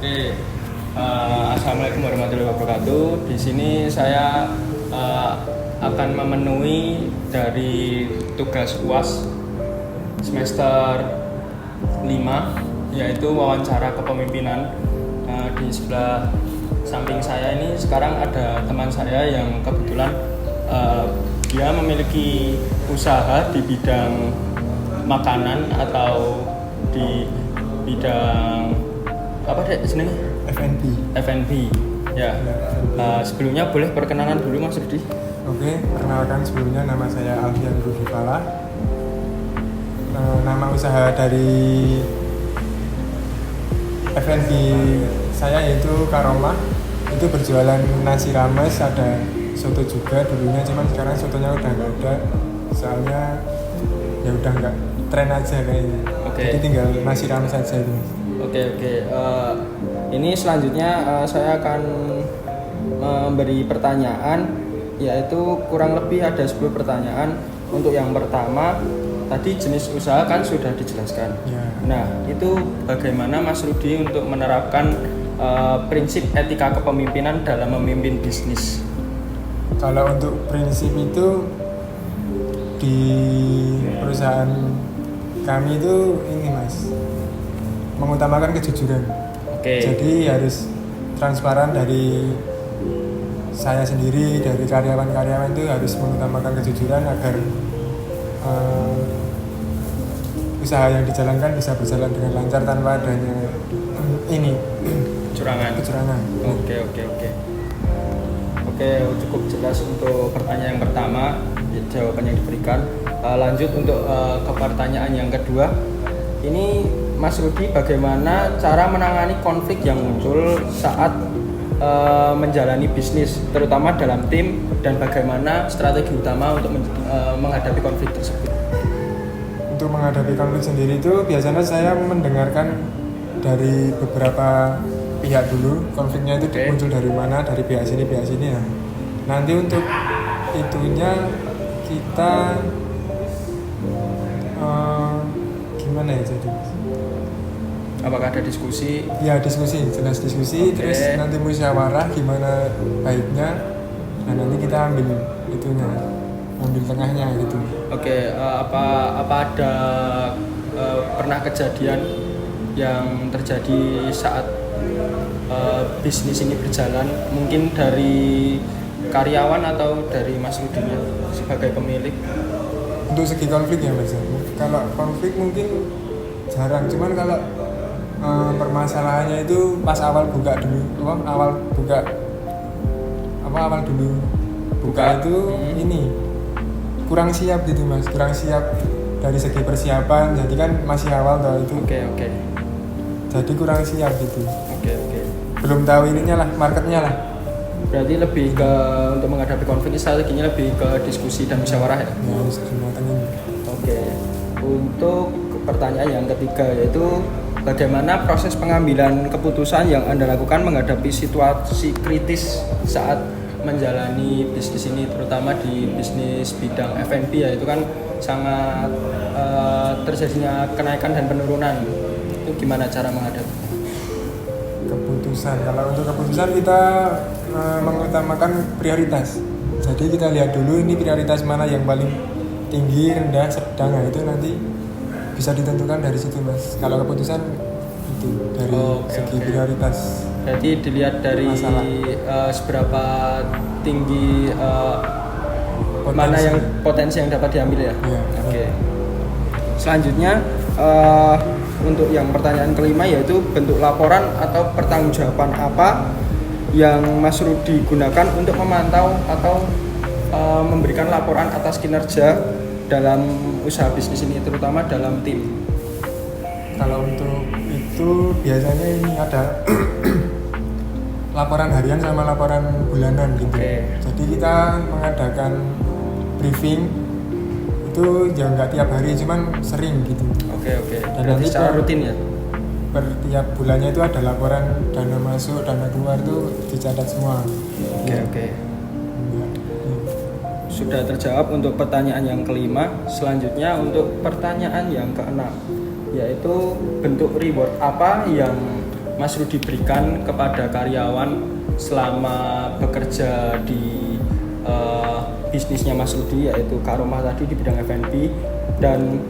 Oke, Assalamualaikum warahmatullahi wabarakatuh. Di sini saya akan memenuhi dari tugas UAS semester 5, yaitu wawancara kepemimpinan. Di sebelah samping saya ini sekarang ada teman saya yang kebetulan dia memiliki usaha di bidang makanan atau di bidang apa deh seneng F&B ya. Sebelumnya boleh perkenalan dulu Mas Rudi. Oke, perkenalkan sebelumnya nama saya Alfian Rudi Pala. Nama usaha dari F&B saya yaitu Karoma. Itu berjualan nasi rames, ada soto juga dulunya, cuman sekarang sotonya udah nggak ada, soalnya ya udah nggak tren aja kayaknya. Jadi tinggal nasi rames saja itu. Oke. Ini selanjutnya saya akan memberi pertanyaan, yaitu kurang lebih ada 10 pertanyaan. Untuk yang pertama, tadi jenis usaha kan sudah dijelaskan. Ya. Nah, itu bagaimana Mas Rudi untuk menerapkan prinsip etika kepemimpinan dalam memimpin bisnis? Kalau untuk prinsip itu di perusahaan kami itu ini Mas, mengutamakan kejujuran. Jadi harus transparan, dari saya sendiri, dari karyawan-karyawan itu harus mengutamakan kejujuran agar usaha yang dijalankan bisa berjalan dengan lancar tanpa adanya ini kecurangan. Oke, cukup jelas untuk pertanyaan yang pertama, jawaban yang diberikan. Lanjut untuk ke pertanyaan yang kedua. Ini Mas Rudi, bagaimana cara menangani konflik yang muncul saat menjalani bisnis, terutama dalam tim, dan bagaimana strategi utama untuk menghadapi konflik tersebut? Untuk menghadapi konflik sendiri itu biasanya saya mendengarkan dari beberapa pihak dulu, konfliknya itu muncul dari mana, dari pihak sini ya. Nanti untuk itunya kita gimana ya jadi? Apakah ada diskusi? Ya jelas diskusi. Terus nanti musyawarah gimana baiknya, dan nanti kita ambil tengahnya gitu. Apa ada pernah kejadian yang terjadi saat bisnis ini berjalan, mungkin dari karyawan atau dari Mas Rudinya sebagai pemilik? Untuk segi konflik ya Mas, kalau konflik mungkin jarang, cuman kalau permasalahannya itu pas awal buka itu ini kurang siap gitu Mas, kurang siap dari segi persiapan, jadi kan masih awal toh itu. Oke. Jadi kurang siap gitu. Oke. Belum tahu ininya lah, marketnya lah. Berarti lebih ke untuk menghadapi konflik ini strateginya lebih ke diskusi dan musyawarah ya? Ya, harus dimatangin. Oke. Untuk pertanyaan yang ketiga, yaitu bagaimana proses pengambilan keputusan yang Anda lakukan menghadapi situasi kritis saat menjalani bisnis ini, terutama di bisnis bidang F&B ya, itu kan sangat terjadinya kenaikan dan penurunan. Itu gimana cara menghadapi? Kalau untuk keputusan kita mengutamakan prioritas. Jadi kita lihat dulu ini prioritas mana yang paling tinggi, rendah, sedang. Nah, itu nanti bisa ditentukan dari situ Mas. Kalau keputusan itu dari segi prioritas. Jadi dilihat dari seberapa tinggi mana yang potensi yang dapat diambil ya. Oke. Selanjutnya untuk yang pertanyaan kelima, yaitu bentuk laporan atau pertanggungjawaban apa yang Mas Rudi gunakan untuk memantau atau memberikan laporan atas kinerja dalam usaha bisnis ini, terutama dalam tim. Kalau untuk itu biasanya ini ada laporan harian sama laporan bulanan gitu. Jadi kita mengadakan briefing itu ya nggak tiap hari, cuman sering gitu. Dan nanti secara rutin ya? Per tiap bulannya itu ada laporan dana masuk, dana keluar itu dicatat semua. Oke. Sudah terjawab untuk pertanyaan yang kelima. Selanjutnya untuk pertanyaan yang keenam, yaitu bentuk reward apa yang Mas Rudi berikan kepada karyawan selama bekerja di bisnisnya Mas Rudi, yaitu Karomah tadi di bidang F&B, dan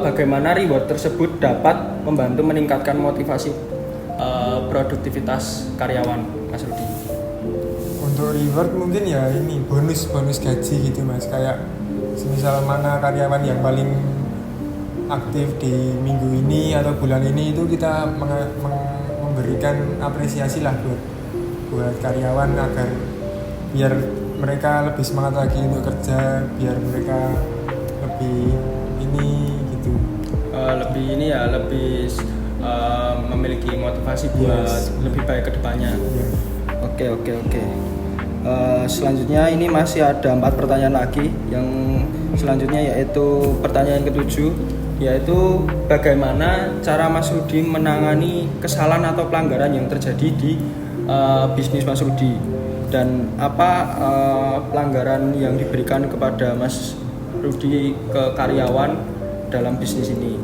bagaimana reward tersebut dapat membantu meningkatkan motivasi produktivitas karyawan Mas Rudi? Untuk reward mungkin ya ini bonus gaji gitu Mas, kayak misal mana karyawan yang paling aktif di minggu ini atau bulan ini, itu kita memberikan apresiasi lah buat karyawan agar biar mereka lebih semangat lagi untuk kerja, biar mereka lebih ini gitu, lebih memiliki motivasi buat lebih baik ke depannya. Oke. Selanjutnya ini masih ada 4 pertanyaan lagi. Yang selanjutnya yaitu pertanyaan ke-7, yaitu bagaimana cara Mas Rudi menangani kesalahan atau pelanggaran yang terjadi di bisnis Mas Rudi, dan apa pelanggaran yang diberikan kepada Mas Rudi ke karyawan dalam bisnis ini.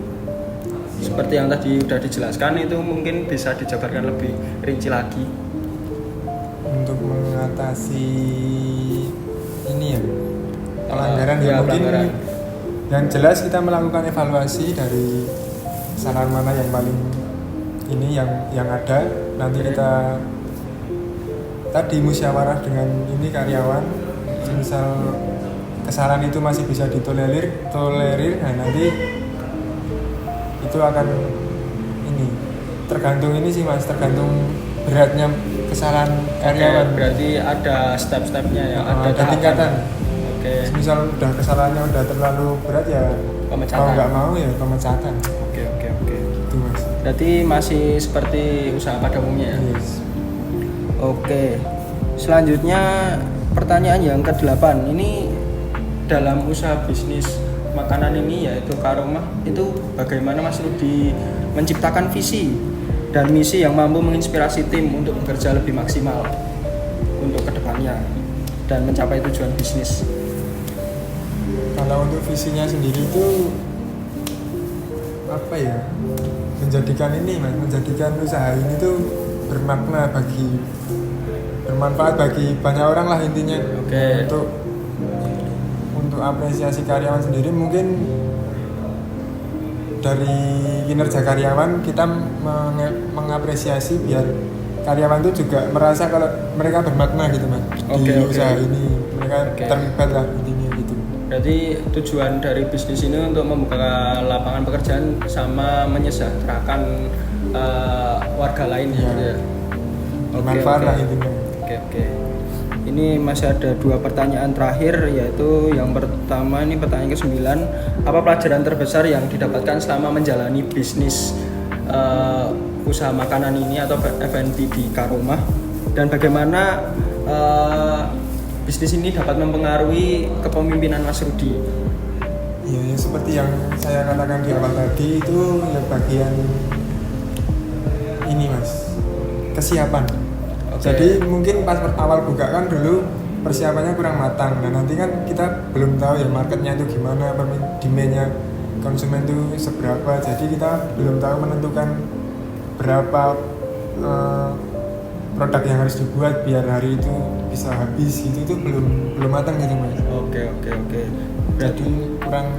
Seperti yang tadi sudah dijelaskan, itu mungkin bisa dijabarkan lebih rinci lagi. Untuk mengatasi ini ya, pelanggaran yang mungkin pelanggaran. Yang jelas kita melakukan evaluasi dari kesalahan mana yang paling ini yang ada. Nanti kita tadi musyawarah dengan ini karyawan, misal kesalahan itu masih bisa ditolerir, nah nanti itu akan ini tergantung ini sih Mas, tergantung beratnya kesalahan karyawan. Berarti ada step-stepnya ya, ada tingkatan. Misal udah kesalahannya udah terlalu berat ya pemecatan. Mau nggak mau ya pemecatan. Oke. Itu Mas. Berarti masih seperti usaha pada umumnya ya. Yes. Oke. Selanjutnya pertanyaan yang ke-8. Ini dalam usaha bisnis makanan ini yaitu Karomah, itu bagaimana Mas Rudi menciptakan visi dan misi yang mampu menginspirasi tim untuk bekerja lebih maksimal untuk kedepannya dan mencapai tujuan bisnis. Kalau untuk visinya sendiri itu apa ya, menjadikan usaha ini tuh bermanfaat bagi banyak orang lah intinya. Untuk apresiasi karyawan sendiri, mungkin dari kinerja karyawan kita mengapresiasi biar karyawan itu juga merasa kalau mereka bermakna gitu Mas. Di usaha ini mereka terlibat lah intinya gitu. Berarti tujuan dari bisnis ini untuk membuka lapangan pekerjaan sama menyejahterakan warga lain gitu ya. Bermanfaat lah intinya. Oke. Ini masih ada 2 pertanyaan terakhir, yaitu yang pertama ini pertanyaan ke-9, apa pelajaran terbesar yang didapatkan selama menjalani bisnis usaha makanan ini atau F&B di Karomah, dan bagaimana bisnis ini dapat mempengaruhi kepemimpinan Mas Rudi? Ya seperti yang saya katakan di awal tadi, itu ya bagian ini Mas, kesiapan. Jadi mungkin pas awal buka kan dulu persiapannya kurang matang. Nah nanti kan kita belum tahu ya marketnya itu gimana, demand-nya konsumen itu seberapa. Jadi kita belum tahu menentukan berapa produk yang harus dibuat biar hari itu bisa habis gitu, itu belum matang gitu Mas. Oke. Jadi kurang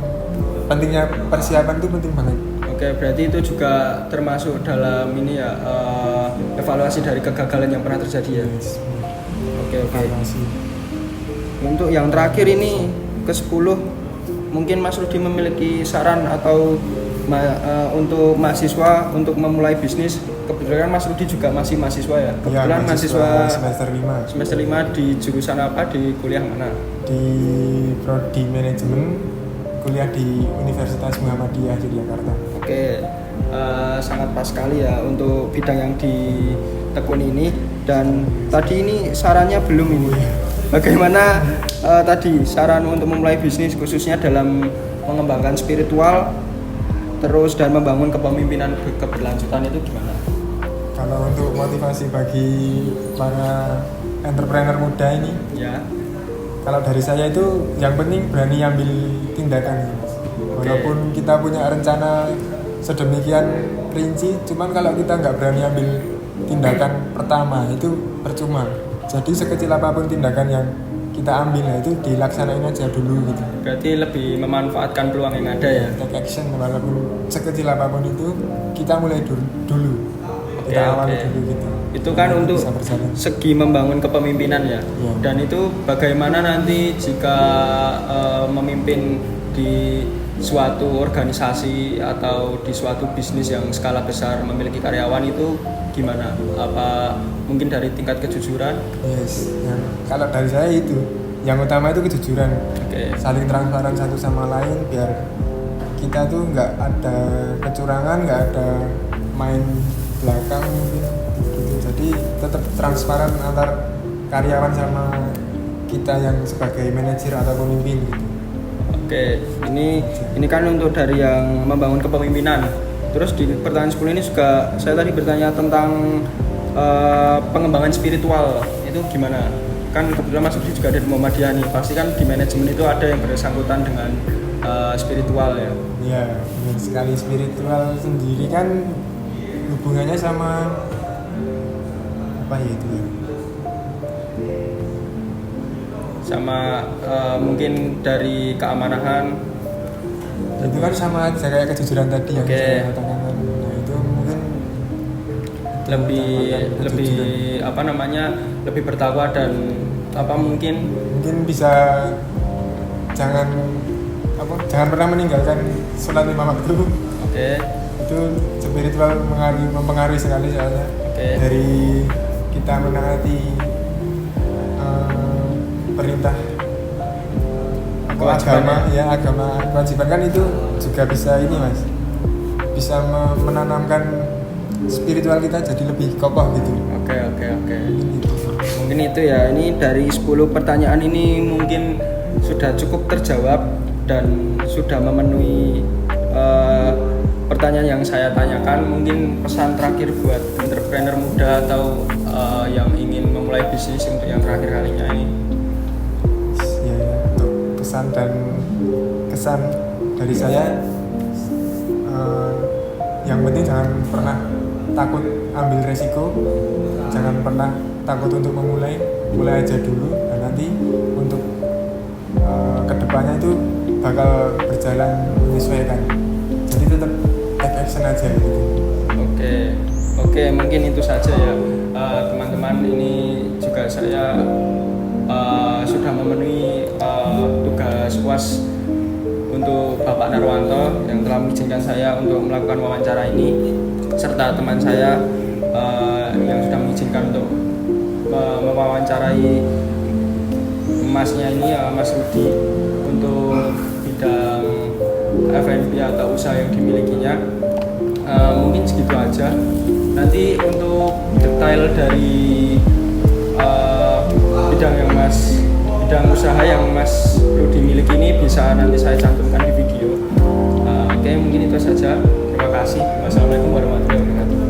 pentingnya persiapan itu penting banget. Oke, berarti itu juga termasuk dalam ini ya, evaluasi dari kegagalan yang pernah terjadi ya. Yes. Oke. Untuk yang terakhir ini ke-10, mungkin Mas Rudi memiliki saran atau untuk mahasiswa untuk memulai bisnis. Kebetulan Mas Rudi juga masih mahasiswa ya. Kebetulan mahasiswa semester 5 di jurusan apa, di kuliah mana? Di prodi manajemen, kuliah di Universitas Muhammadiyah Yogyakarta. Oke, sangat pas sekali ya untuk bidang yang ditekuni ini. Dan tadi ini sarannya belum ini. Bagaimana tadi saran untuk memulai bisnis khususnya dalam mengembangkan spiritual terus dan membangun kepemimpinan keberlanjutan itu gimana? Kalau untuk motivasi bagi para entrepreneur muda ini, ya, kalau dari saya itu yang penting berani ambil tindakan. Walaupun kita punya rencana sedemikian rinci, cuman kalau kita nggak berani ambil tindakan pertama itu percuma. Jadi sekecil apapun tindakan yang kita ambil, nah itu dilaksanain aja dulu gitu. Berarti lebih memanfaatkan peluang yang ada ya. Take action walaupun sekecil apapun itu kita mulai dulu. Oke, Kita awali oke. dulu gitu. Itu kan Jadi untuk bisa berjalan. segi membangun kepemimpinan ya. Iya. Dan itu bagaimana nanti jika memimpin di suatu organisasi atau di suatu bisnis yang skala besar memiliki karyawan itu gimana? Apa mungkin dari tingkat kejujuran? Yes, kalau dari saya itu yang utama itu kejujuran, Oke. saling transparan satu sama lain biar kita tuh nggak ada kecurangan, nggak ada main belakang mungkin gitu. Jadi tetap transparan antar karyawan sama kita yang sebagai manajer atau pemimpin gitu. Oke, ini kan untuk dari yang membangun kepemimpinan. Terus di pertanyaan 10 ini juga saya tadi bertanya tentang pengembangan spiritual. Itu gimana? Kan kebetulan Mas Rudi juga ada di Muhammadiyah nih. Pasti kan di manajemen itu ada yang bersangkutan dengan spiritual ya. Iya, benar sekali. Spiritual sendiri kan hubungannya sama apa ya itu ya? Sama mungkin dari keamanahan. Itu kan sama aja kayak kejujuran tadi yang Oke. saya katakan. Nah itu mungkin lebih utamakan lebih kejujuran. apa namanya, lebih bertakwa dan apa mungkin Bisa jangan pernah meninggalkan sholat 5 waktu. oke. Itu spiritual mempengaruhi sekali soalnya. Oke. Dari kita menaati perintah agama kewajiban kan itu juga bisa ini Mas, bisa menanamkan spiritual kita jadi lebih kokoh gitu. Oke. Gitu. Mungkin itu ya. Ini dari 10 pertanyaan ini mungkin sudah cukup terjawab dan sudah memenuhi pertanyaan yang saya tanyakan. Mungkin pesan terakhir buat entrepreneur muda atau yang ingin memulai bisnis untuk yang terakhir kalinya ini. Ya, untuk pesan dan kesan dari saya, yang penting jangan pernah takut ambil resiko, jangan pernah takut untuk mulai aja dulu, dan nanti untuk kedepannya itu bakal berjalan menyesuaikan. Jadi tetap take action aja gitu. Oke, mungkin itu saja ya teman-teman. Ini juga saya sudah memenuhi tugas UAS untuk Bapak Narwanto yang telah mengizinkan saya untuk melakukan wawancara ini, serta teman saya yang sudah mengizinkan untuk mewawancarai Masnya ini, Mas Rudi, untuk bidang F&B atau usaha yang dimilikinya. Mungkin segitu aja. Nanti untuk detail dari bidang usaha yang Mas Rudi miliki ini bisa nanti saya cantumkan di video. Oke, mungkin itu saja. Terima kasih. Wassalamualaikum warahmatullahi wabarakatuh.